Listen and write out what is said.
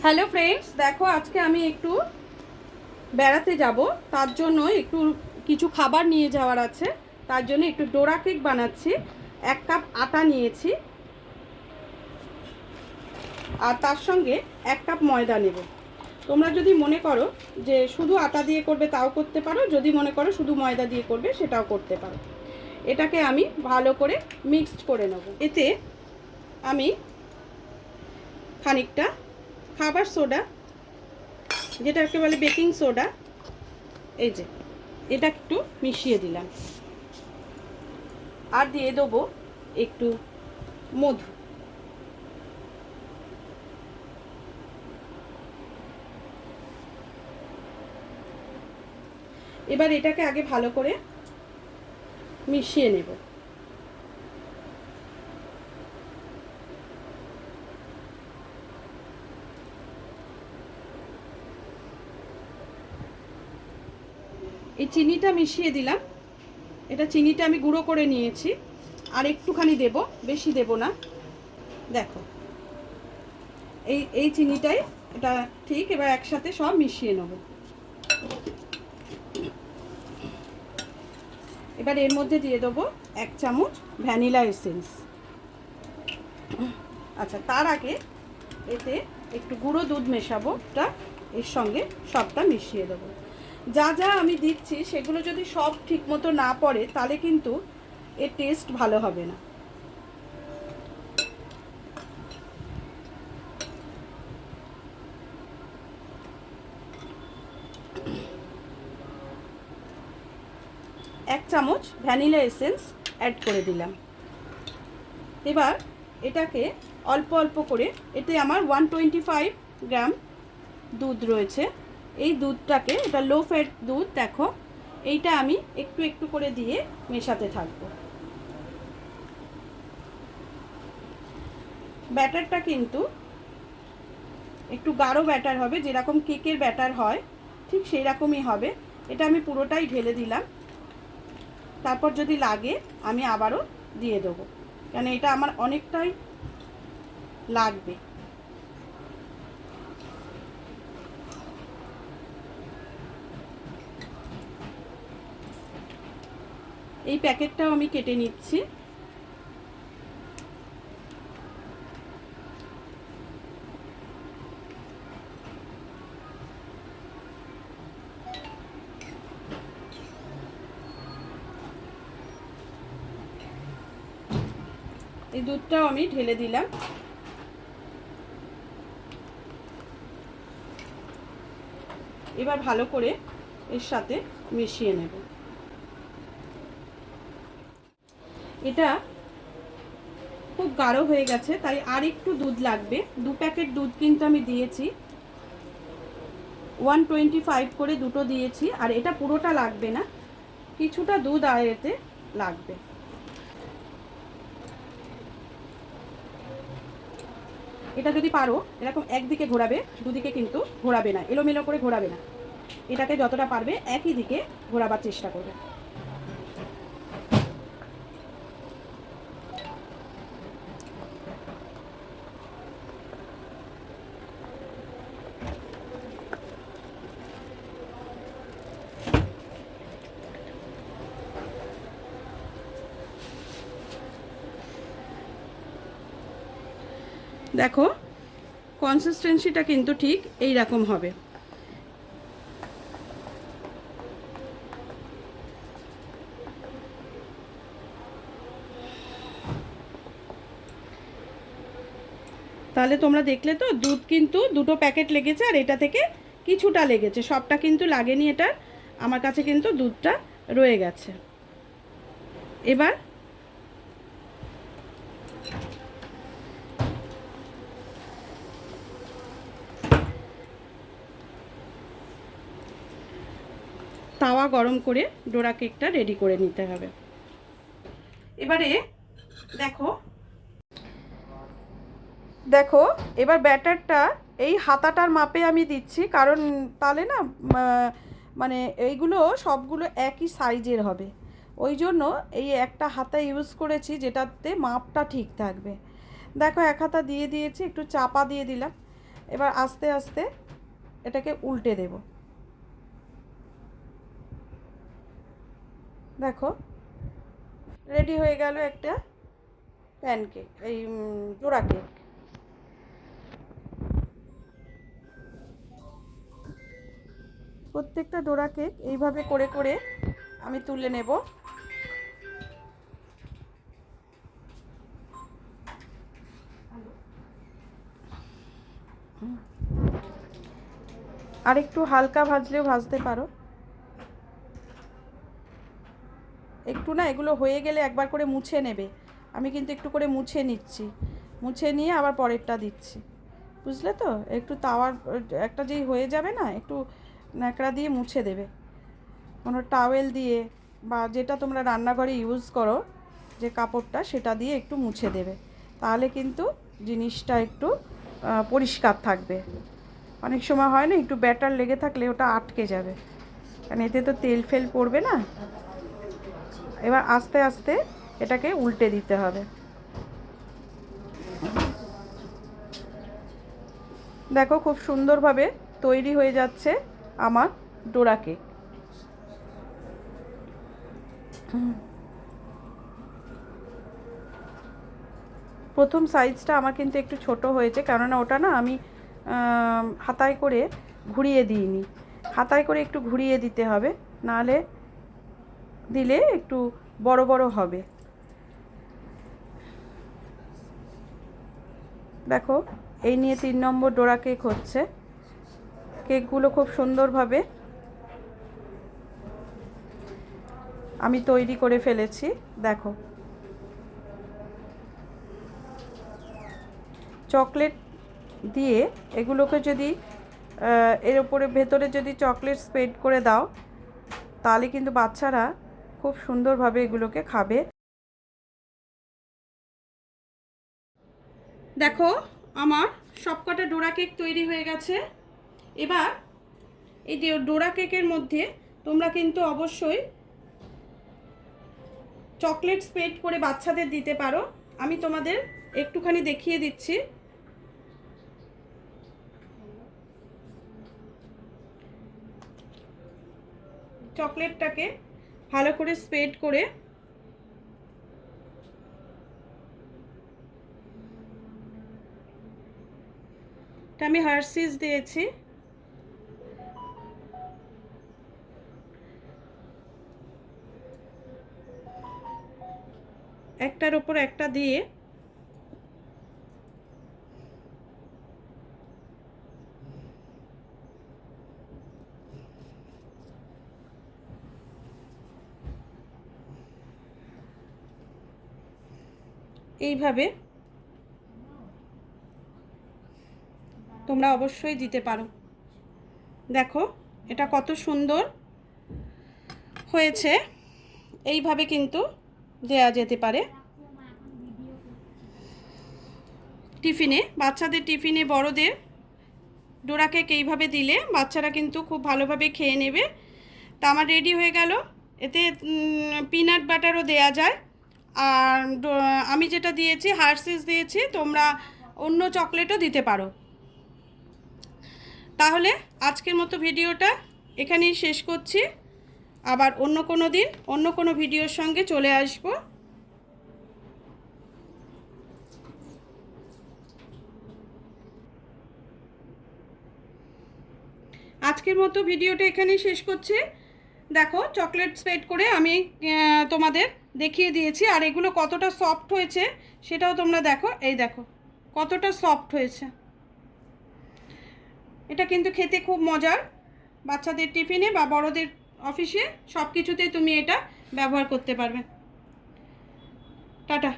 Hello friends, দেখো আজকে আমি একটু বেড়াতে যাব, তার জন্য একটু কিছু খাবার নিয়ে যাওয়ার আছে। তার জন্য একটু ডোরা কেক বানাচ্ছি। 1 কাপ আটা নিয়েছি আর তার সঙ্গে 1 কাপ ময়দা নেব। তোমরা যদি মনে করো যে শুধু আটা দিয়ে করবে তাও করতে পারো, যদি মনে করো শুধু ময়দা দিয়ে করবে সেটাও করতে পারো। এটাকে আমি ভালো করে মিক্সড করে নেব। এতে আমি খানিকটা খাবার সোডা, যেটাকে বলে বেকিং সোডা, এই যে এটা একটু মিশিয়ে দিলাম। আর দিয়ে দেবো একটু মধু। এবার এটাকে আগে ভালো করে মিশিয়ে নেব। এই চিনিটা মিশিয়ে দিলাম। এটা চিনিটা আমি গুঁড়ো করে নিয়েছি, আর একটুখানি দেব, বেশি দেব না। দেখো এই এই চিনিটাই এটা ঠিক। এবার একসাথে সব মিশিয়ে নেব। এবার এর মধ্যে দিয়ে দেবো 1 চামচ ভ্যানিলা এসেন্স। আচ্ছা, তার আগে এতে একটু গুঁড়ো দুধ মেশাবো, তা এর সঙ্গে সবটা মিশিয়ে দেবো। যা যা আমি দিচ্ছি সেগুলো যদি সব ঠিকমতো না পড়ে তাহলে কিন্তু এর টেস্ট ভালো হবে না। এক চামচ ভ্যানিলা এসেন্স অ্যাড করে দিলাম। এবার এটাকে অল্প অল্প করে, এতে আমার 125 গ্রাম দুধ রয়েছে। এই দুধটাকে, এটা লো ফ্যাট দুধ, দেখো এইটা আমি একটু একটু করে দিয়ে মেশাতে থাকবো। ব্যাটারটা কিন্তু একটু গাঢ় ব্যাটার হবে, যেরকম কেকের ব্যাটার হয় ঠিক সেই রকমই হবে। এটা আমি পুরোটাই ঢেলে দিলাম। তারপর যদি লাগে আমি আবারও দিয়ে দেবো, কেন এটা আমার অনেকটাই লাগবে। এই প্যাকেটটাও আমি কেটে নিচ্ছি। এই দুধটাও আমি ঢেলে দিলাম। এবার ভালো করে এর সাথে মিশিয়ে নেব। এটা খুব গাঢ় হয়ে গেছে, তাই আর একটু দুধ লাগবে। 2 প্যাকেট দুধ কিন্তু আমি দিয়েছি, 125 করে দুটো দিয়েছি। আর এটা পুরোটা লাগবে না, কিছুটা দুধ আর এতে লাগবে। এটা যদি পারো এরকম একদিকে ঘোরাবে, দুদিকে কিন্তু ঘোরাবে না, এলোমেলো করে ঘোরাবে না। এটাকে যতটা পারবে একই দিকে ঘোরাবার চেষ্টা করবে। দেখো কনসিস্টেন্সিটা কিন্তু ঠিক এই রকম হবে। তাহলে তোমরা দেখলে তো, দুধ কিন্তু 2টো প্যাকেট লেগেছে আর এটা থেকে কিছুটা লেগেছে, সবটা কিন্তু লাগেনি। এটা আমার কাছে কিন্তু দুধটা রয়ে গেছে। এবার তাওয়া গরম করে ডোরা কেকটা রেডি করে নিতে হবে। এবারে দেখো দেখো এবার ব্যাটারটা এই হাতাটার মাপে আমি দিচ্ছি, কারণ তাহলে না মানে এইগুলো সবগুলো একই সাইজের হবে। ওই জন্য এই একটা হাতা ইউজ করেছি, যেটাতে মাপটা ঠিক থাকবে। দেখো 1 হাতা দিয়ে দিয়েছি, একটু চাপা দিয়ে দিলাম। এবার আস্তে আস্তে এটাকে উল্টে দেব। দেখো রেডি হয়ে গেল একটা প্যানকেক, এই ডোরা কেক। প্রত্যেকটা ডোরা কেক এইভাবে করে করে আমি তুলে নেব। আর একটু হালকা ভাজলেও ভাজতে পারো। একটু না এগুলো হয়ে গেলে একবার করে মুছে নেবে। আমি কিন্তু একটু করে মুছে নিচ্ছি, মুছে নিয়ে আবার পরেরটা দিচ্ছি, বুঝলে তো? একটু তাওয়ার একটা যেই হয়ে যাবে না, একটু ন্যাকড়া দিয়ে মুছে দেবে, কোনো টাওয়েল দিয়ে বা যেটা তোমরা রান্নাঘরে ইউজ করো যে কাপড়টা, সেটা দিয়ে একটু মুছে দেবে। তাহলে কিন্তু জিনিসটা একটু পরিষ্কার থাকবে। অনেক সময় হয় না, একটু ব্যাটার লেগে থাকলে ওটা আটকে যাবে, কারণ এতে তো তেল ফেল পড়বে না। এবার আস্তে আস্তে এটাকে উল্টে দিতে হবে। দেখো খুব সুন্দরভাবে তৈরি হয়ে যাচ্ছে আমার ডোরা কেক। প্রথম সাইজটা আমার কিন্তু একটু ছোট হয়েছে, কেননা ওটা না আমি হাতায় করে ঘুরিয়ে দিইনি। হাতায় করে একটু ঘুরিয়ে দিতে হবে, নাহলে দিলে একটু বড় বড় হবে। দেখো এই নিয়ে 3 নম্বর ডোরা কেক হচ্ছে। কেকগুলো খুব সুন্দরভাবে আমি তৈরি করে ফেলেছি। দেখো চকলেট দিয়ে এগুলোকে যদি এর উপরে ভেতরে যদি চকলেট স্প্রেড করে দাও, তাহলে কিন্তু বাচ্চারা খুব সুন্দরভাবে এগুলোকে খাবে। দেখো আমার সবকটা ডোরা কেক তৈরি হয়ে গেছে। এবার এই ডোরা কেকের মধ্যে তোমরা কিন্তু অবশ্যই চকলেট স্প্রেড করে বাচ্চাদের দিতে পারো। আমি তোমাদের একটুখানি দেখিয়ে দিচ্ছি। চকলেটটাকে ভালো করে স্প্রেড করে আমি হার্শিস দিয়েছি। একটার উপর একটা দিয়ে এইভাবে তোমরা অবশ্যই দিতে পারো। দেখো এটা কত সুন্দর হয়েছে। এইভাবে কিন্তু দেয়া যেতে পারে টিফিনে, বাচ্চাদের টিফিনে, বড়দের ডোরা কেক এইভাবে দিলে বাচ্চারা কিন্তু খুব ভালোভাবে খেয়ে নেবে। তা আমার রেডি হয়ে গেল। এতে পিনাট বাটারও দেয়া যায়। আর আমি যেটা দিয়েছি হার্শিস দিয়েছি, তোমরা অন্য চকলেটও দিতে পারো। তাহলে আজকের মতো ভিডিওটা এখানেই শেষ করছি। আবার অন্য কোনো দিন অন্য কোনো ভিডিওর সঙ্গে চলে আসবো। আজকের মতো ভিডিওটা এখানেই শেষ করছি। দেখো চকলেট স্প্রেড করে আমি তোমাদের দেখিয়ে দিয়েছি, আর এগুলো কতটা সফট হয়েছে সেটাও তোমরা দেখো। এই দেখো কতটা সফট হয়েছে। এটা কিন্তু খেতে খুব মজার। বাচ্চাদের টিফিনে বা বড়দের অফিসে সব কিছুতেই তুমি এটা ব্যবহার করতে পারবে। টাটা।